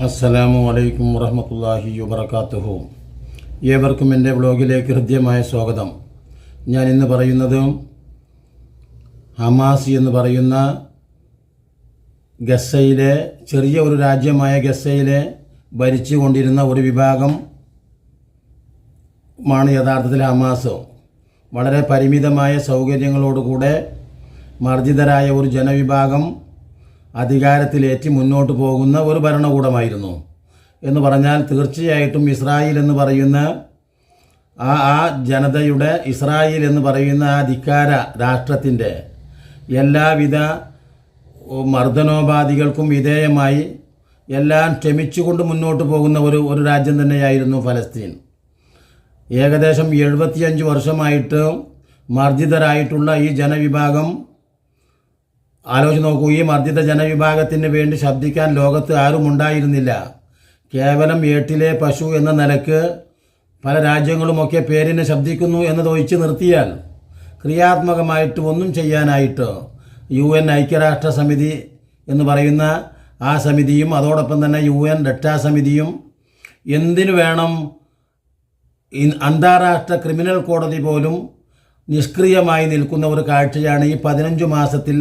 അസ്സലാമു അലൈക്കും വറഹ്മത്തുള്ളാഹി വബറകാതുഹു. ഏവർക്കും എൻ്റെ വ്ലോഗിലേക്ക് ഹൃദ്യമായ സ്വാഗതം. ഞാൻ ഇന്ന് പറയുന്നത് ഹമാസ് എന്ന് പറയുന്ന ഗസയിലെ ചെറിയ ഒരു രാജ്യമായ ഗസയിലെ ഭരിച്ചു കൊണ്ടിരുന്ന ഒരു വിഭാഗമാണ് യഥാർത്ഥത്തിൽ ഹമാസ്. വളരെ പരിമിതമായ സൗകര്യങ്ങളോടുകൂടെ മർജിതരായ ഒരു ജനവിഭാഗം അധികാരത്തിലേറ്റി മുന്നോട്ട് പോകുന്ന ഒരു ഭരണകൂടമായിരുന്നു എന്ന് പറഞ്ഞാൽ തീർച്ചയായിട്ടും ഇസ്രായേൽ എന്ന് പറയുന്ന ആ ജനതയുടെ, ഇസ്രായേൽ എന്ന് പറയുന്ന ആ ധിക്കാര രാഷ്ട്രത്തിൻ്റെ എല്ലാവിധ മർദ്ദനോപാധികൾക്കും വിധേയമായി എല്ലാം ക്ഷമിച്ചുകൊണ്ട് മുന്നോട്ട് പോകുന്ന ഒരു രാജ്യം തന്നെയായിരുന്നു ഫലസ്തീൻ. ഏകദേശം 75 വർഷമായിട്ട് മർജിതരായിട്ടുള്ള ഈ ജനവിഭാഗം, ആലോചിച്ച് നോക്കൂ, ഈ മർജിത ജനവിഭാഗത്തിന് വേണ്ടി ശബ്ദിക്കാൻ ലോകത്ത് ആരും ഉണ്ടായിരുന്നില്ല. കേവലം ഏട്ടിലെ പശു എന്ന നിലക്ക് പല രാജ്യങ്ങളുമൊക്കെ പേരിന് ശബ്ദിക്കുന്നു എന്നതൊഴിച്ച് നിർത്തിയാൽ ക്രിയാത്മകമായിട്ട് ഒന്നും ചെയ്യാനായിട്ട് UN ഐക്യരാഷ്ട്ര സമിതി എന്ന് പറയുന്ന ആ സമിതിയും അതോടൊപ്പം തന്നെ UN രക്ഷാസമിതിയും എന്തിനു വേണം അന്താരാഷ്ട്ര ക്രിമിനൽ കോടതി പോലും നിഷ്ക്രിയമായി നിൽക്കുന്ന ഒരു കാഴ്ചയാണ് ഈ 15 മാസത്തിൽ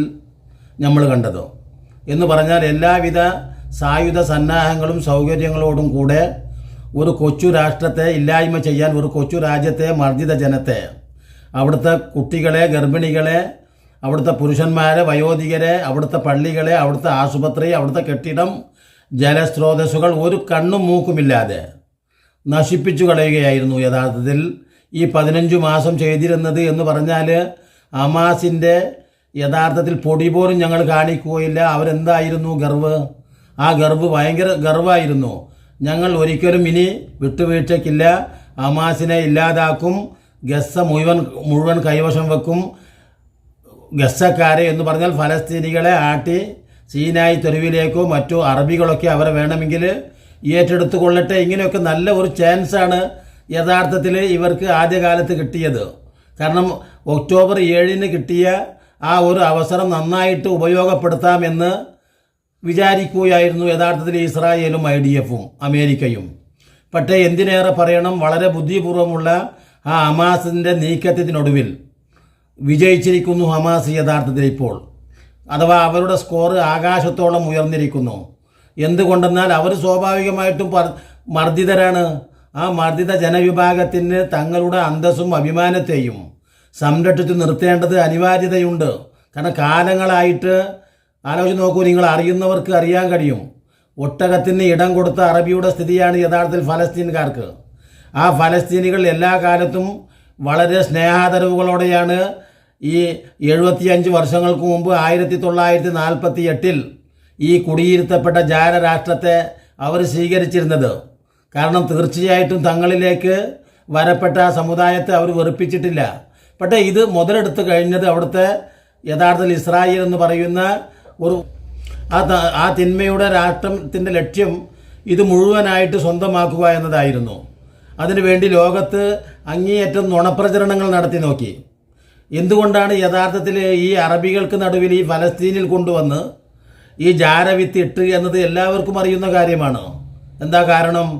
നമ്മൾ കണ്ടത്. എന്ന് പറഞ്ഞാൽ എല്ലാവിധ സായുധ സന്നാഹങ്ങളും സൗകര്യങ്ങളോടും കൂടെ ഒരു കൊച്ചു രാഷ്ട്രത്തെ ഇല്ലായ്മ ചെയ്യാൻ, ഒരു കൊച്ചു രാജ്യത്തെ, മർജിത ജനത്തെ, അവിടുത്തെ കുട്ടികളെ, ഗർഭിണികളെ, അവിടുത്തെ പുരുഷന്മാരെ, വയോധികരെ, അവിടുത്തെ പള്ളികളെ, അവിടുത്തെ ആശുപത്രി, അവിടുത്തെ കെട്ടിടം, ജലസ്രോതസ്സുകൾ ഒരു കണ്ണും മൂക്കുമില്ലാതെ നശിപ്പിച്ചു കളയുകയായിരുന്നു യഥാർത്ഥത്തിൽ ഈ 15 മാസം ചെയ്തിരുന്നത്. എന്ന് പറഞ്ഞാൽ ഹമാസിൻ്റെ യഥാർത്ഥത്തിൽ പൊടി പോലും ഞങ്ങൾ കാണിക്കുകയില്ല. അവരെന്തായിരുന്നു ഗർവ്? ആ ഗർവ് ഭയങ്കര ഗർവായിരുന്നു. ഞങ്ങൾ ഒരിക്കലും ഇനി വിട്ടുവീഴ്ചയ്ക്കില്ല, ഹമാസിനെ ഇല്ലാതാക്കും, ഗസ മുഴുവൻ കൈവശം വെക്കും, ഗസക്കാരെ എന്ന് പറഞ്ഞാൽ ഫലസ്തീനികളെ ആട്ടി സീനായി തെരുവിലേക്കോ മറ്റോ അറബികളൊക്കെ അവരെ വേണമെങ്കിൽ ഏറ്റെടുത്തു കൊള്ളട്ടെ. ഇങ്ങനെയൊക്കെ നല്ല ഒരു ചാൻസാണ് യഥാർത്ഥത്തിൽ ഇവർക്ക് ആദ്യകാലത്ത് കിട്ടിയത്. കാരണം ഒക്ടോബർ 7 കിട്ടിയ ആ ഒരു അവസരം നന്നായിട്ട് ഉപയോഗപ്പെടുത്താമെന്ന് വിചാരിക്കുകയായിരുന്നു യഥാർത്ഥത്തിൽ ഇസ്രായേലും IDF-ഉം അമേരിക്കയും. പക്ഷേ എന്തിനേറെ പറയണം, വളരെ ബുദ്ധിപൂർവ്വമുള്ള ആ ഹമാസിൻ്റെ നീക്കത്തിനൊടുവിൽ വിജയിച്ചിരിക്കുന്നു ഹമാസ് യഥാർത്ഥത്തിൽ ഇപ്പോൾ. അഥവാ അവരുടെ സ്കോർ ആകാശത്തോളം ഉയർന്നിരിക്കുന്നു. എന്തുകൊണ്ടെന്നാൽ അവർ സ്വാഭാവികമായിട്ടും മർദ്ദിതരാണ്. ആ മർദ്ദിത ജനവിഭാഗത്തിന് തങ്ങളുടെ അന്തസ്സും അഭിമാനത്തെയും സംരക്ഷിച്ച് നിർത്തേണ്ടത് അനിവാര്യതയുണ്ട്. കാരണം കാലങ്ങളായിട്ട് ആലോചിച്ച് നോക്കൂ, നിങ്ങൾ അറിയുന്നവർക്ക് അറിയാൻ കഴിയും, ഒട്ടകത്തിന് ഇടം കൊടുത്ത അറബിയുടെ സ്ഥിതിയാണ് യഥാർത്ഥത്തിൽ ഫലസ്തീൻകാർക്ക്. ആ ഫലസ്തീനികൾ എല്ലാ കാലത്തും വളരെ സ്നേഹാദരവുകളോടെയാണ് ഈ 75 വർഷങ്ങൾക്ക് മുമ്പ് 1948 ഈ കുടിയിരുത്തപ്പെട്ട ജാരരാഷ്ട്രത്തെ അവർ സ്വീകരിച്ചിരുന്നത്. കാരണം തീർച്ചയായിട്ടും തങ്ങളിലേക്ക് വരപ്പെട്ട ആ സമുദായത്തെ അവർ വെറുപ്പിച്ചിട്ടില്ല. പക്ഷേ ഇത് മുതലെടുത്ത് കഴിഞ്ഞത് അവിടുത്തെ യഥാർത്ഥത്തിൽ ഇസ്രായേൽ എന്ന് പറയുന്ന ഒരു ആ തിന്മയുടെ രാഷ്ട്രത്തിൻ്റെ ലക്ഷ്യം ഇത് മുഴുവനായിട്ട് സ്വന്തമാക്കുക എന്നതായിരുന്നു. അതിനുവേണ്ടി ലോകത്ത് അങ്ങേയറ്റം നുണപ്രചരണങ്ങൾ നടത്തി നോക്കി. എന്തുകൊണ്ടാണ് യഥാർത്ഥത്തിൽ ഈ അറബികൾക്ക് നടുവിൽ ഈ ഫലസ്തീനിൽ കൊണ്ടുവന്ന് ഈ ജാരവിത്ത് ഇട്ട് എന്നത് എല്ലാവർക്കും അറിയുന്ന കാര്യമാണ്. എന്താ കാരണം?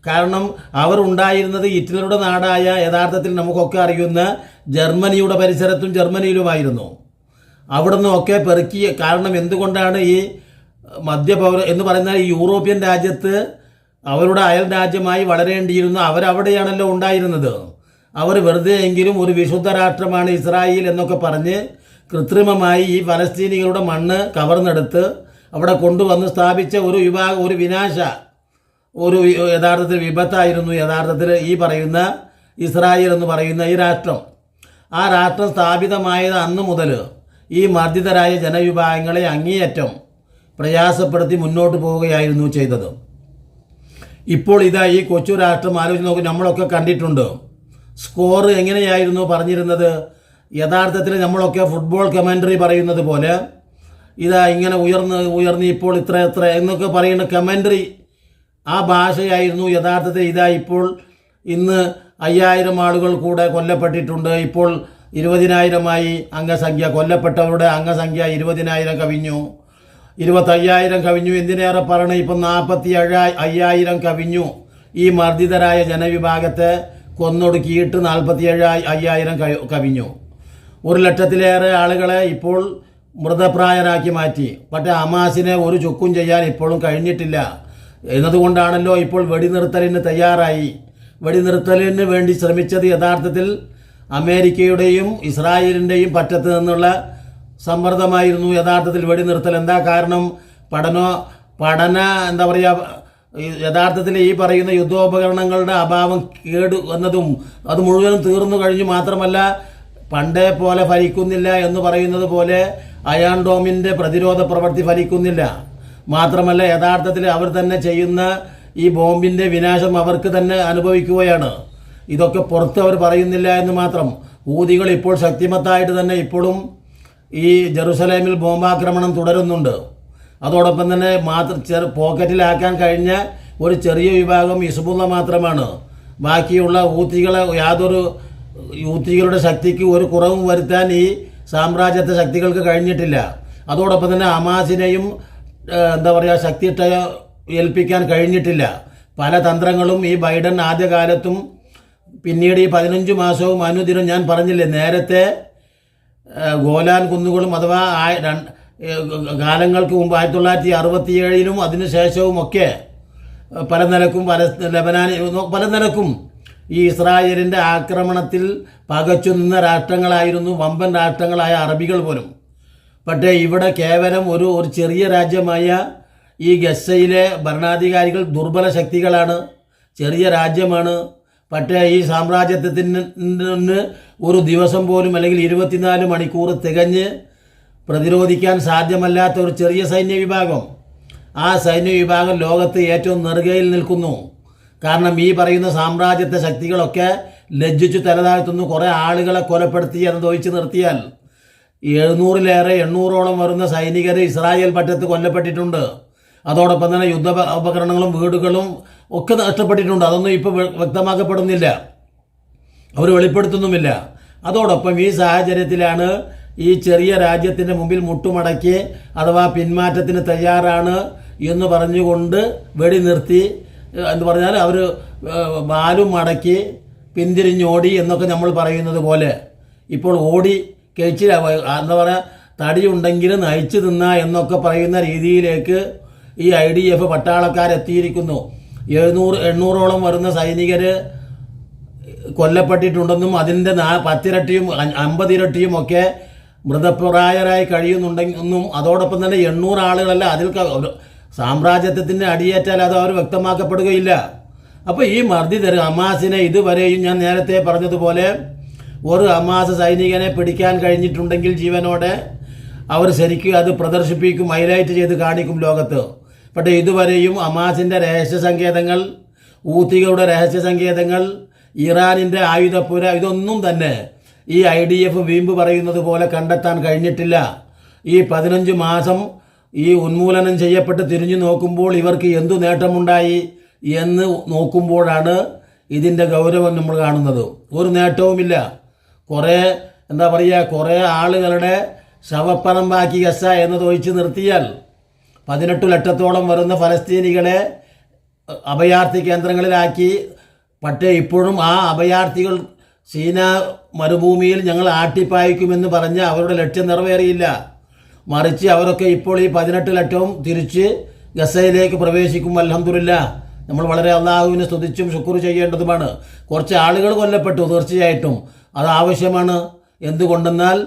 കാരണം അവർ ഉണ്ടായിരുന്നത് ഹിറ്റ്ലറുടെ നാടായ യഥാർത്ഥത്തിൽ നമുക്കൊക്കെ അറിയുന്ന ജർമ്മനിയുടെ പരിസരത്തും ജർമ്മനിയിലുമായിരുന്നു. അവിടെ നിന്നൊക്കെ പെറുക്കിയ കാരണം എന്തുകൊണ്ടാണ് ഈ മധ്യപൗര എന്ന് പറയുന്ന ഈ യൂറോപ്യൻ രാജ്യത്ത് അവരുടെ അയൽ രാജ്യമായി വളരേണ്ടിയിരുന്നു. അവരവിടെയാണല്ലോ ഉണ്ടായിരുന്നത്. അവർ വെറുതെ എങ്കിലും ഒരു വിശുദ്ധ രാഷ്ട്രമാണ് ഇസ്രായേൽ എന്നൊക്കെ പറഞ്ഞ് കൃത്രിമമായി ഈ ഫലസ്തീനികളുടെ മണ്ണ് കവർന്നെടുത്ത് അവിടെ കൊണ്ടുവന്ന് സ്ഥാപിച്ച ഒരു വിഭാഗം, ഒരു ഒരു യഥാർത്ഥത്തിൽ വിപത്തായിരുന്നു യഥാർത്ഥത്തിൽ ഈ പറയുന്ന ഇസ്രായേൽ എന്ന് പറയുന്ന ഈ രാഷ്ട്രം. ആ രാഷ്ട്രം സ്ഥാപിതമായത് അന്ന് മുതൽ ഈ മർദ്ദിതരായ ജനവിഭാഗങ്ങളെ അങ്ങേയറ്റം പ്രയാസപ്പെടുത്തി മുന്നോട്ട് പോവുകയായിരുന്നു ചെയ്തത്. ഇപ്പോൾ ഇതാ ഈ കൊച്ചു രാഷ്ട്രം ആലോചിച്ച് നോക്കും, നമ്മളൊക്കെ കണ്ടിട്ടുണ്ട് സ്കോർ എങ്ങനെയായിരുന്നു പറഞ്ഞിരുന്നത്. യഥാർത്ഥത്തിൽ നമ്മളൊക്കെ ഫുട്ബോൾ കമൻ്ററി പറയുന്നത് പോലെ ഇതാ ഇങ്ങനെ ഉയർന്ന് ഇപ്പോൾ ഇത്ര എന്നൊക്കെ പറയുന്ന കമൻ്ററി ആ ഭാഷയായിരുന്നു യഥാർത്ഥത്തിൽ. ഇതാ ഇപ്പോൾ ഇന്ന് 5000 ആളുകൾ കൂടെ കൊല്ലപ്പെട്ടിട്ടുണ്ട്. ഇപ്പോൾ 20,000 അംഗസംഖ്യ, കൊല്ലപ്പെട്ടവരുടെ അംഗസംഖ്യ 20,000 കവിഞ്ഞു. 25,000 കവിഞ്ഞു. എന്തിനേറെ പറയണ, ഇപ്പം 47,500 കവിഞ്ഞു. ഈ മർദ്ദിതരായ ജനവിഭാഗത്തെ കൊന്നൊടുക്കിയിട്ട് 47,500 കവിഞ്ഞു. 1,00,000-ലേറെ ആളുകളെ ഇപ്പോൾ മൃതപ്രായരാക്കി മാറ്റി. പക്ഷേ ഹമാസിനെ ഒരു ചുക്കും ചെയ്യാൻ ഇപ്പോഴും കഴിഞ്ഞിട്ടില്ല എന്നതുകൊണ്ടാണല്ലോ ഇപ്പോൾ വെടിനിർത്തലിന് തയ്യാറായി. വെടിനിർത്തലിന് വേണ്ടി ശ്രമിച്ചത് യഥാർത്ഥത്തിൽ അമേരിക്കയുടെയും ഇസ്രായേലിൻ്റെയും പറ്റത്ത് നിന്നുള്ള സമ്മർദ്ദമായിരുന്നു യഥാർത്ഥത്തിൽ വെടിനിർത്തൽ. എന്താ കാരണം? പഠന എന്താ പറയുക, യഥാർത്ഥത്തിൽ ഈ പറയുന്ന യുദ്ധോപകരണങ്ങളുടെ അഭാവം കേട് വന്നതും അത് മുഴുവനും തീർന്നു കഴിഞ്ഞു. മാത്രമല്ല, പണ്ടേ പോലെ ഫലിക്കുന്നില്ല എന്ന് പറയുന്നത് പോലെ അയൺ ഡോമിൻ്റെ പ്രതിരോധ പ്രവൃത്തി ഫലിക്കുന്നില്ല. മാത്രമല്ല, യഥാർത്ഥത്തിൽ അവർ തന്നെ ചെയ്യുന്ന ഈ ബോംബിൻ്റെ വിനാശം അവർക്ക് തന്നെ അനുഭവിക്കുകയാണ്. ഇതൊക്കെ പുറത്ത് അവർ പറയുന്നില്ല എന്ന് മാത്രം. ഹൂതികൾ ഇപ്പോൾ ശക്തിമത്തായിട്ട് തന്നെ ഇപ്പോഴും ഈ ജെറുസലേമിൽ ബോംബാക്രമണം തുടരുന്നുണ്ട്. അതോടൊപ്പം തന്നെ പോക്കറ്റിലാക്കാൻ കഴിഞ്ഞ ഒരു ചെറിയ വിഭാഗം ഹിസ്ബുള്ള മാത്രമാണ്. ബാക്കിയുള്ള ഊത്തികളുടെ ശക്തിക്ക് ഒരു കുറവും വരുത്താൻ ഈ സാമ്രാജ്യത്തെ ശക്തികൾക്ക് കഴിഞ്ഞിട്ടില്ല. അതോടൊപ്പം തന്നെ ഹമാസിനെയും എന്താ പറയുക ശക്തിയിട്ട് ഏൽപ്പിക്കാൻ കഴിഞ്ഞിട്ടില്ല. പല തന്ത്രങ്ങളും ഈ ബൈഡൻ ആദ്യകാലത്തും പിന്നീട് ഈ 15 മാസവും അനുദിനം, ഞാൻ പറഞ്ഞില്ലേ നേരത്തെ, ഗോലാൻ കുന്നുകളും അഥവാ കാലങ്ങൾക്ക് മുമ്പ് 1967-ലും അതിനുശേഷവുമൊക്കെ പല നിലക്കും ഈ ഇസ്രായേലിൻ്റെ ആക്രമണത്തിൽ പകച്ചു നിന്ന രാഷ്ട്രങ്ങളായിരുന്നു വമ്പൻ രാഷ്ട്രങ്ങളായ അറബികൾ പോലും. പക്ഷേ ഇവിടെ കേവലം ഒരു ചെറിയ രാജ്യമായ ഈ ഗസയിലെ ഭരണാധികാരികൾ ദുർബല ശക്തികളാണ്, ചെറിയ രാജ്യമാണ്. പക്ഷേ ഈ സാമ്രാജ്യത്തിന് ഒരു ദിവസം പോലും അല്ലെങ്കിൽ 24 മണിക്കൂർ തികഞ്ഞ് പ്രതിരോധിക്കാൻ സാധ്യമല്ലാത്ത ഒരു ചെറിയ സൈന്യവിഭാഗം. ആ സൈന്യവിഭാഗം ലോകത്ത് ഏറ്റവും നെറുകയിൽ നിൽക്കുന്നു. കാരണം ഈ പറയുന്ന സാമ്രാജ്യത്തെ ശക്തികളൊക്കെ ലജ്ജിച്ചു തലതാഴ്ത്തുന്നു. കുറേ ആളുകളെ കൊലപ്പെടുത്തി എന്നതൊഴിച്ച് നിർത്തിയാൽ 800-ഓളം വരുന്ന സൈനികർ ഇസ്രായേൽ പറ്റത്ത് കൊല്ലപ്പെട്ടിട്ടുണ്ട്. അതോടൊപ്പം തന്നെ യുദ്ധ ഉപകരണങ്ങളും വീടുകളും ഒക്കെ നഷ്ടപ്പെട്ടിട്ടുണ്ട്. അതൊന്നും ഇപ്പോൾ വ്യക്തമാക്കപ്പെടുന്നില്ല, അവർ വെളിപ്പെടുത്തുന്നുമില്ല. അതോടൊപ്പം ഈ സാഹചര്യത്തിലാണ് ഈ ചെറിയ രാജ്യത്തിൻ്റെ മുമ്പിൽ മുട്ടുമടക്കി അഥവാ പിന്മാറ്റത്തിന് തയ്യാറാണ് എന്ന് പറഞ്ഞുകൊണ്ട് വെടി നിർത്തി എന്ന് പറഞ്ഞാൽ അവർ ബാലും മടക്കി പിന്തിരിഞ്ഞോടി എന്നൊക്കെ നമ്മൾ പറയുന്നത് പോലെ ഇപ്പോൾ ഓടി കഴിച്ച് എന്താ പറയുക തടിയുണ്ടെങ്കിൽ നയിച്ചു തിന്ന എന്നൊക്കെ പറയുന്ന രീതിയിലേക്ക് ഈ IDF പട്ടാളക്കാരെത്തിയിരിക്കുന്നു. 700-800-ഓളം വരുന്ന സൈനികർ കൊല്ലപ്പെട്ടിട്ടുണ്ടെന്നും അതിൻ്റെ 10 ഇരട്ടിയും 50 ഇരട്ടിയും ഒക്കെ മൃതപ്രായരായി കഴിയുന്നുണ്ടെന്നും അതോടൊപ്പം തന്നെ 800 ആളുകളല്ല അതിൽ സാമ്രാജ്യത്തിൻ്റെ അടിയേറ്റാൽ അത് അവർ വ്യക്തമാക്കപ്പെടുകയില്ല. അപ്പോൾ ഈ മർദ്ദിതർ ഹമാസിനെ ഇതുവരെയും ഞാൻ നേരത്തെ പറഞ്ഞതുപോലെ ഒരു ഹമാസ് സൈനികനെ പിടിക്കാൻ കഴിഞ്ഞിട്ടുണ്ടെങ്കിൽ ജീവനോടെ അവർ ശരിക്കും അത് പ്രദർശിപ്പിക്കും, ഹൈലൈറ്റ് ചെയ്ത് കാണിക്കും ലോകത്ത്. പക്ഷേ ഇതുവരെയും ഹമാസിൻ്റെ രഹസ്യ സങ്കേതങ്ങൾ, ഊത്തികളുടെ രഹസ്യ സങ്കേതങ്ങൾ, ഇറാനിൻ്റെ ആയുധപ്പുര, ഇതൊന്നും തന്നെ ഈ IDF വീമ്പ് പറയുന്നത് പോലെ കണ്ടെത്താൻ കഴിഞ്ഞിട്ടില്ല. ഈ 15 മാസം ഈ ഉന്മൂലനം ചെയ്യപ്പെട്ട് തിരിഞ്ഞു നോക്കുമ്പോൾ ഇവർക്ക് എന്തു നേട്ടമുണ്ടായി എന്ന് നോക്കുമ്പോഴാണ് ഇതിൻ്റെ ഗൗരവം നമ്മൾ കാണുന്നത്. ഒരു നേട്ടവുമില്ല. കുറേ ആളുകളുടെ ശവപ്പറമ്പാക്കി ഗസ എന്നത് ഒഴിച്ച് നിർത്തിയാൽ 18 ലക്ഷത്തോളം വരുന്ന ഫലസ്തീനികളെ അഭയാർത്ഥി കേന്ദ്രങ്ങളിലാക്കി. പക്ഷേ ഇപ്പോഴും ആ അഭയാർത്ഥികൾ സീന മരുഭൂമിയിൽ ഞങ്ങൾ ആട്ടിപ്പായിക്കുമെന്ന് പറഞ്ഞ് അവരുടെ ലക്ഷ്യം നിറവേറിയില്ല. മറിച്ച് അവരൊക്കെ ഇപ്പോൾ ഈ 18 ലക്ഷവും തിരിച്ച് ഗസയിലേക്ക് പ്രവേശിക്കും. അൽഹംദുലില്ലാഹ്, നമ്മൾ വളരെ അള്ളാഹുവിനെ സ്തുതിച്ചും ശുക്ർ ചെയ്യേണ്ടതുമാണ്. കുറച്ച് ആളുകൾ കൊല്ലപ്പെട്ടു, തീർച്ചയായിട്ടും അത് ആവശ്യമാണ്. എന്തുകൊണ്ടെന്നാൽ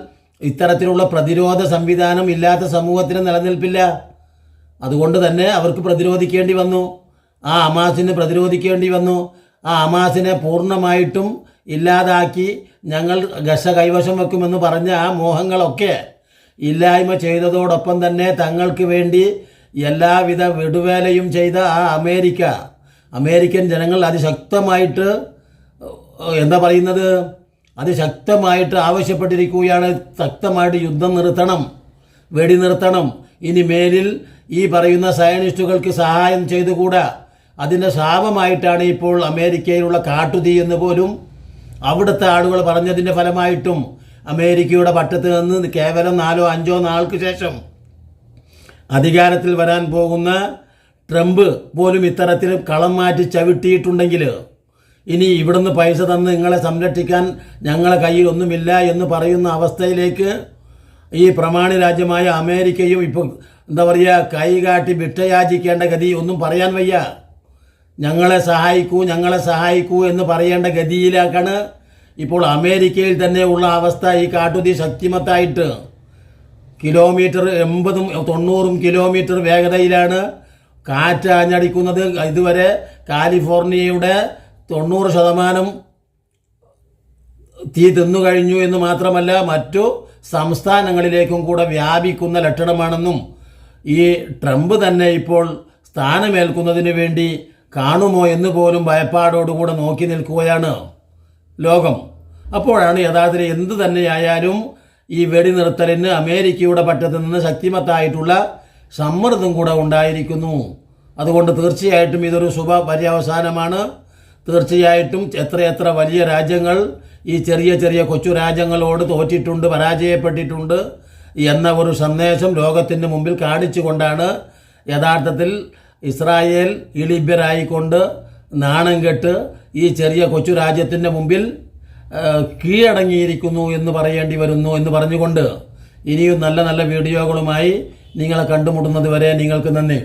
ഇത്തരത്തിലുള്ള പ്രതിരോധ സംവിധാനം ഇല്ലാത്ത സമൂഹത്തിന് നിലനിൽപ്പില്ല. അതുകൊണ്ട് തന്നെ അവർക്ക് പ്രതിരോധിക്കേണ്ടി വന്നു, ആ ഹമാസിന് പ്രതിരോധിക്കേണ്ടി വന്നു. ആ ഹമാസിനെ പൂർണ്ണമായിട്ടും ഇല്ലാതാക്കി ഞങ്ങൾ ഗസ കൈവശം വെക്കുമെന്ന് പറഞ്ഞ ആ മോഹങ്ങളൊക്കെ ഇല്ലായ്മ ചെയ്തതോടൊപ്പം തന്നെ തങ്ങൾക്ക് വേണ്ടി എല്ലാവിധ വിടുവേലയും ചെയ്ത ആ അമേരിക്കൻ ജനങ്ങൾ അതിശക്തമായിട്ട് അതിശക്തമായിട്ട് ആവശ്യപ്പെട്ടിരിക്കുകയാണ്. ശക്തമായിട്ട് യുദ്ധം നിർത്തണം, വെടി നിർത്തണം. ഇനി മേലിൽ ഈ പറയുന്ന സയനിസ്റ്റുകൾക്ക് സഹായം ചെയ്തുകൂടാ. അതിൻ്റെ ശാപമായിട്ടാണ് ഇപ്പോൾ അമേരിക്കയിലുള്ള കാട്ടുതീ എന്ന് പോലും അവിടുത്തെ ആളുകൾ പറഞ്ഞതിൻ്റെ ഫലമായിട്ടും അമേരിക്കയുടെ പട്ടത്ത് നിന്ന് കേവലം 4-5 നാൾക്ക് ശേഷം അധികാരത്തിൽ വരാൻ പോകുന്ന ട്രംപ് പോലും ഇത്തരത്തിൽ കളം മാറ്റി ചവിട്ടിയിട്ടുണ്ടെങ്കിൽ ഇനി ഇവിടുന്ന് പൈസ തന്ന് നിങ്ങളെ സംരക്ഷിക്കാൻ ഞങ്ങളെ കയ്യിൽ ഒന്നുമില്ല എന്ന് പറയുന്ന അവസ്ഥയിലേക്ക് ഈ പ്രമാണി രാജ്യമായ അമേരിക്കയും ഇപ്പോൾ എന്താ പറയുക കൈകാട്ടി ഭിക്ഷയാചിക്കേണ്ട ഗതി ഒന്നും പറയാൻ വയ്യ. ഞങ്ങളെ സഹായിക്കൂ എന്ന് പറയേണ്ട ഗതിയിലാക്കാണ് ഇപ്പോൾ അമേരിക്കയിൽ തന്നെ ഉള്ള അവസ്ഥ. ഈ കാട്ടുതീ ശക്തിമത്തായിട്ട് കിലോമീറ്റർ 80-90 കിലോമീറ്റർ വേഗതയിലാണ് കാറ്റ് ആഞ്ഞടിക്കുന്നത്. ഇതുവരെ കാലിഫോർണിയയുടെ 90% തീ തിന്നുകഴിഞ്ഞു എന്ന് മാത്രമല്ല മറ്റു സംസ്ഥാനങ്ങളിലേക്കും കൂടെ വ്യാപിക്കുന്ന ലക്ഷണമാണെന്നും ഈ ട്രംപ് തന്നെ ഇപ്പോൾ സ്ഥാനമേൽക്കുന്നതിന് വേണ്ടി കാണുമോ എന്ന് പോലും ഭയപ്പാടോടുകൂടെ നോക്കി നിൽക്കുകയാണ് ലോകം. അപ്പോഴാണ് യഥാർത്ഥത്തിൽ എന്തു തന്നെയായാലും ഈ വെടിനിർത്തലിന് അമേരിക്കയുടെ പക്ഷത്തു നിന്ന് ശക്തിമത്തായിട്ടുള്ള സമ്മർദ്ദം കൂടെ ഉണ്ടായിരിക്കുന്നു. അതുകൊണ്ട് തീർച്ചയായിട്ടും ഇതൊരു ശുഭ പര്യവസാനമാണ്. തീർച്ചയായിട്ടും എത്രയെത്ര വലിയ രാജ്യങ്ങൾ ഈ ചെറിയ കൊച്ചു രാജ്യങ്ങളോട് തോറ്റിട്ടുണ്ട്, പരാജയപ്പെട്ടിട്ടുണ്ട് എന്ന ഒരു സന്ദേശം ലോകത്തിൻ്റെ മുമ്പിൽ കാണിച്ചുകൊണ്ടാണ് യഥാർത്ഥത്തിൽ ഇസ്രായേൽ ഇളിഭ്യരായിക്കൊണ്ട് നാണം കെട്ട് ഈ ചെറിയ കൊച്ചു രാജ്യത്തിൻ്റെ മുമ്പിൽ കീഴടങ്ങിയിരിക്കുന്നു എന്ന് പറയേണ്ടി വരുന്നു എന്ന് പറഞ്ഞുകൊണ്ട് ഇനിയും നല്ല വീഡിയോകളുമായി നിങ്ങളെ കണ്ടുമുട്ടുന്നത് വരെ നിങ്ങൾക്ക് നന്ദി.